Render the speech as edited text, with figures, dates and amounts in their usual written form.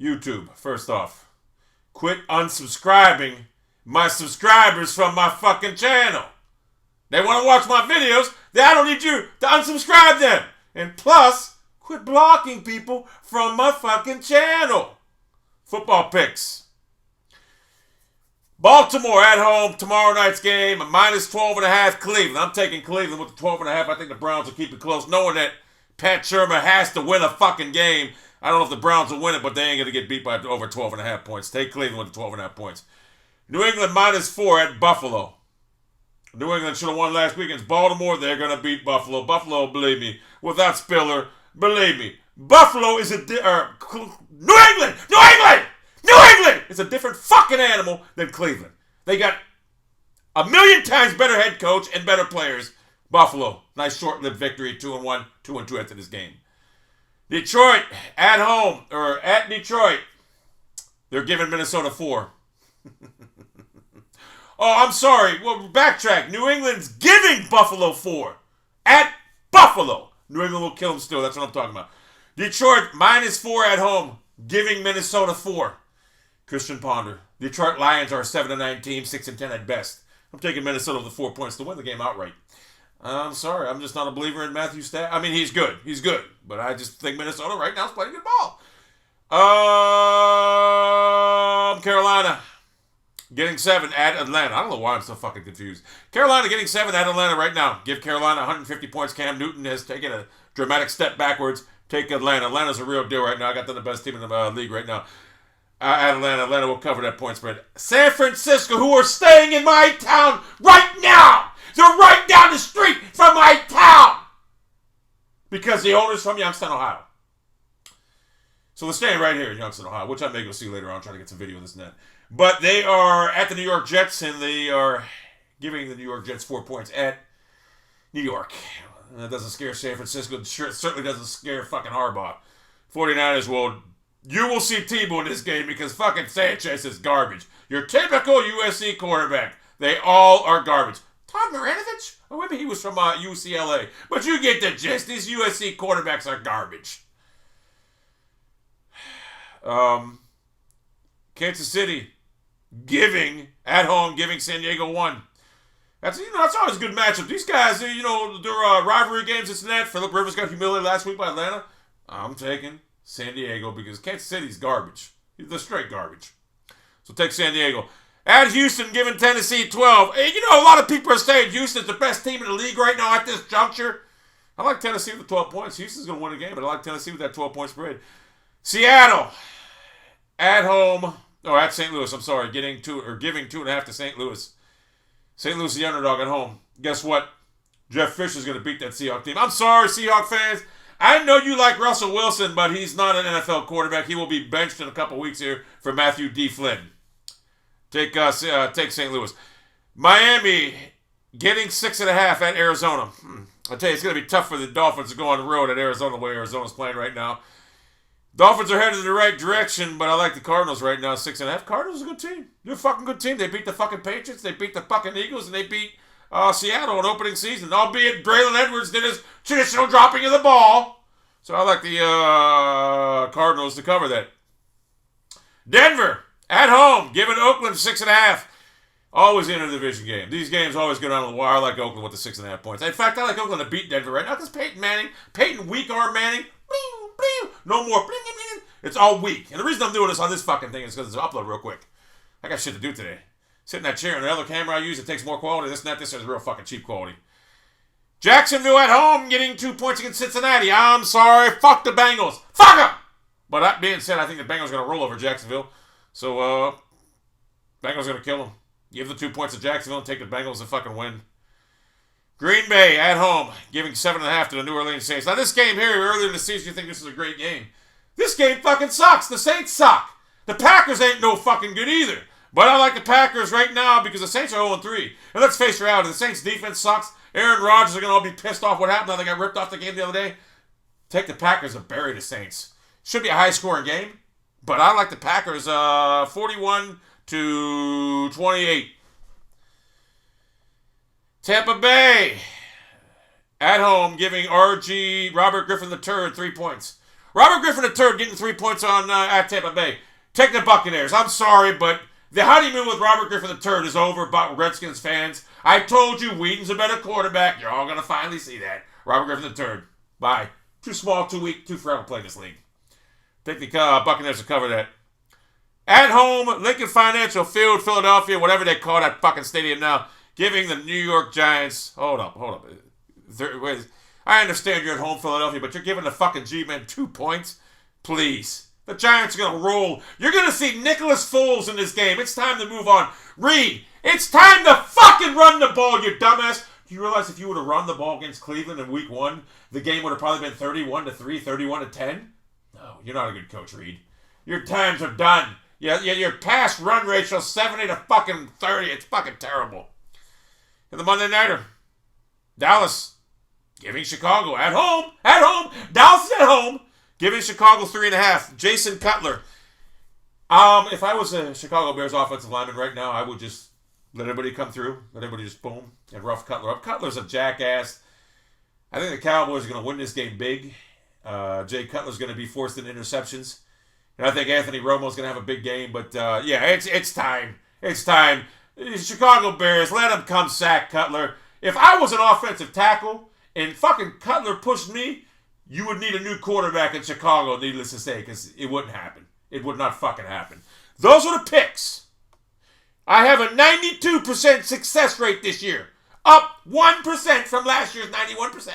YouTube, first off, quit unsubscribing my subscribers from my fucking channel. They want to watch my videos, then I don't need you to unsubscribe them. And plus, quit blocking people from my fucking channel. Football picks. Baltimore at home, tomorrow night's game, a -12.5 Cleveland. I'm taking Cleveland with the 12.5. I think the Browns will keep it close, knowing that Pat Shermer has to win a fucking game. I don't know if the Browns will win it, but they ain't going to get beat by over 12.5 points. Take Cleveland with the 12.5 points. New England -4 at Buffalo. New England should have won last week against Baltimore. They're going to beat Buffalo. Buffalo, believe me, without Spiller, believe me. Buffalo is New England! New England! New England is a different fucking animal than Cleveland. They got a million times better head coach and better players. Buffalo, nice short-lived victory, 2-1, 2-2 after this game. Detroit, at home, or at Detroit, they're giving Minnesota 4. Oh, I'm sorry. Well, backtrack. New England's giving Buffalo 4. At Buffalo. New England will kill them still. That's what I'm talking about. Detroit, -4 at home, giving Minnesota 4. Christian Ponder. Detroit Lions are a 7-9 team, 6-10 at best. I'm taking Minnesota with the 4 points to win the game outright. I'm sorry. I'm just not a believer in Matthew Stafford. I mean, he's good. He's good. But I just think Minnesota right now is playing good ball. Carolina getting 7 at Atlanta. I don't know why I'm so fucking confused. Carolina getting 7 at Atlanta right now. Give Carolina 150 points. Cam Newton has taken a dramatic step backwards. Take Atlanta. Atlanta's a real deal right now. I got them the best team in the league right now. At Atlanta. Atlanta will cover that point spread. San Francisco, who are staying in my town right now. They're right down the street from my town. Because the owner's from Youngstown, Ohio. So they're staying right here in Youngstown, Ohio, which I may go see later on, trying to get some video of this and that. But they are at the New York Jets, and they are giving the New York Jets 4 points at New York. That doesn't scare San Francisco. It certainly doesn't scare fucking Harbaugh. 49ers you will see Tebow in this game because fucking Sanchez is garbage. Your typical USC quarterback. They all are garbage. Todd Maranovich? Or maybe he was from UCLA. But you get the gist. These USC quarterbacks are garbage. Kansas City at home giving San Diego 1. That's always a good matchup. These guys, their rivalry games, this and that. Phillip Rivers got humiliated last week by Atlanta. I'm taking San Diego because Kansas City's garbage. They're straight garbage. So take San Diego. At Houston, giving Tennessee 12. Hey, a lot of people are saying Houston's the best team in the league right now at this juncture. I like Tennessee with the 12 points. Houston's going to win the game, but I like Tennessee with that 12-point spread. Seattle, at home, at St. Louis, I'm sorry, giving 2.5 to St. Louis. St. Louis is the underdog at home. Guess what? Jeff Fisher's going to beat that Seahawks team. I'm sorry, Seahawks fans. I know you like Russell Wilson, but he's not an NFL quarterback. He will be benched in a couple weeks here for Matthew D. Flynn. Take St. Louis. Miami getting 6.5 at Arizona. I tell you, it's going to be tough for the Dolphins to go on the road at Arizona the way Arizona's playing right now. Dolphins are headed in the right direction, but I like the Cardinals right now, 6.5. Cardinals are a good team. They're a fucking good team. They beat the fucking Patriots, they beat the fucking Eagles, and they beat Seattle in opening season. Albeit Braylon Edwards did his traditional dropping of the ball. So I like the Cardinals to cover that. Denver, at home, giving Oakland 6.5. Always in a division game. These games always go down to the wire. I like Oakland with the 6.5 points. In fact, I like Oakland to beat Denver right now because Peyton weak arm Manning, no more. It's all weak. And the reason I'm doing this on this fucking thing is because it's upload real quick. I got shit to do today. Sit in that chair, and the other camera I use, it takes more quality. This is real fucking cheap quality. Jacksonville at home getting 2 points against Cincinnati. I'm sorry. Fuck the Bengals. Fuck them! But that being said, I think the Bengals are going to roll over Jacksonville. So, Bengals are going to kill them. Give the 2 points to Jacksonville and take the Bengals and fucking win. Green Bay at home, giving 7.5 to the New Orleans Saints. Now, this game here, earlier in the season, you think this is a great game. This game fucking sucks. The Saints suck. The Packers ain't no fucking good either. But I like the Packers right now because the Saints are 0-3. And let's face reality, the Saints' defense sucks. Aaron Rodgers are going to all be pissed off what happened. Now they got ripped off the game the other day. Take the Packers and bury the Saints. Should be a high-scoring game. But I like the Packers 41-28. Tampa Bay at home giving Robert Griffin III 3 points. Robert Griffin III getting 3 points on at Tampa Bay. Take the Buccaneers. I'm sorry, but the honeymoon with Robert Griffin III is over, Redskins fans. I told you Whedon's a better quarterback. You're all going to finally see that. Robert Griffin III. Bye. Too small, too weak, too frail to play this league. Take the Buccaneers to cover that. At home, Lincoln Financial Field, Philadelphia, whatever they call that fucking stadium now, giving the New York Giants... Hold up. I understand you're at home, Philadelphia, but you're giving the fucking G-Men 2 points? Please. The Giants are going to roll. You're going to see Nicholas Foles in this game. It's time to move on. Reed, it's time to fucking run the ball, you dumbass. Do you realize if you would have run the ball against Cleveland in week 1, the game would have probably been 31-3, 31-10? No, you're not a good coach, Reed. Your times are done. Your pass run ratio is 70 to fucking 30. It's fucking terrible. And the Monday Nighter, Dallas giving Chicago at home. Dallas is at home. Giving Chicago 3.5. Jason Cutler. If I was a Chicago Bears offensive lineman right now, I would just let everybody come through. Let everybody just boom and rough Cutler up. Cutler's a jackass. I think the Cowboys are going to win this game big. Jay Cutler's going to be forced into interceptions. And I think Anthony Romo's going to have a big game. But, it's time. It's time. Chicago Bears, let him come sack Cutler. If I was an offensive tackle and fucking Cutler pushed me, you would need a new quarterback in Chicago, needless to say, because it wouldn't happen. It would not fucking happen. Those are the picks. I have a 92% success rate this year. Up 1% from last year's 91%.